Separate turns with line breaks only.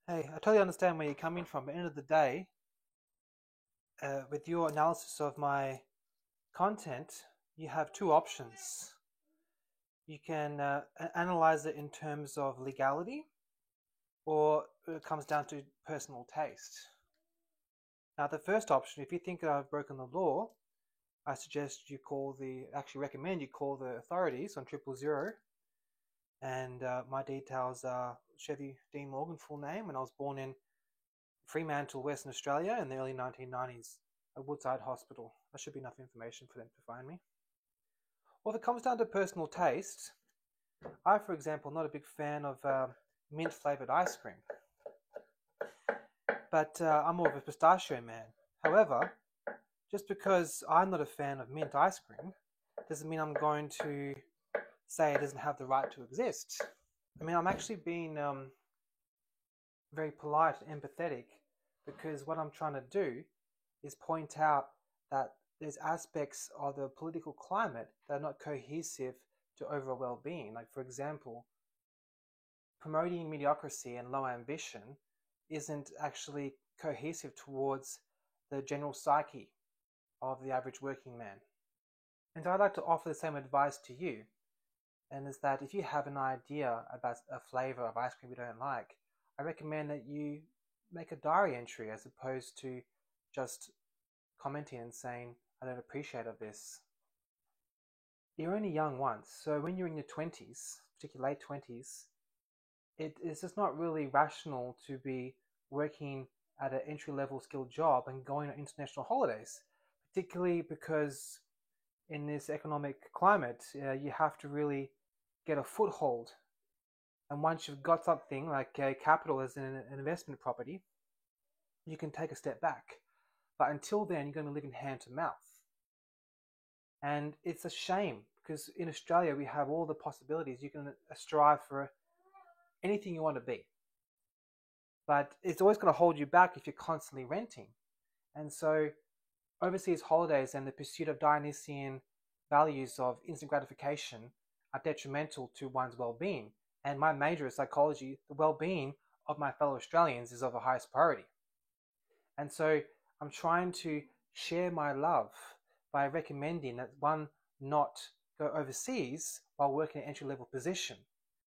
Hey, I totally understand where you're coming from. But at the end of the day, with your analysis of my content, you have two options. You can analyze it in terms of legality, or it comes down to personal taste. Now, the first option, if you think that I've broken the law, I suggest you actually recommend you call the authorities on 000. And my details are Chevy Dean Morgan, full name, and I was born in Fremantle, Western Australia in the early 1990s at Woodside Hospital. That should be enough information for them to find me. Well, if it comes down to personal taste, I, for example, am not a big fan of mint flavored ice cream, but I'm more of a pistachio man. However, just because I'm not a fan of mint ice cream doesn't mean I'm going to say it doesn't have the right to exist. I mean, I'm actually being very polite and empathetic because what I'm trying to do is point out that there's aspects of the political climate that are not cohesive to overall well-being. Like, for example, promoting mediocrity and low ambition isn't actually cohesive towards the general psyche of the average working man. And so I'd like to offer the same advice to you, and is that if you have an idea about a flavor of ice cream you don't like, I recommend that you make a diary entry as opposed to just commenting and saying, I don't appreciate of this. You're only young once, so when you're in your 20s, particularly late 20s, it is just not really rational to be working at an entry level skilled job and going on international holidays, particularly because in this economic climate, you have to really get a foothold. And once you've got something like capital as an investment property, you can take a step back. But until then, you're going to live in hand to mouth. And it's a shame because in Australia, we have all the possibilities. You can strive for anything you want to be. But it's always going to hold you back if you're constantly renting. And so overseas holidays and the pursuit of Dionysian values of instant gratification are detrimental to one's well-being. And my major is psychology. The well-being of my fellow Australians is of the highest priority. And so I'm trying to share my love by recommending that one not go overseas while working an entry-level position.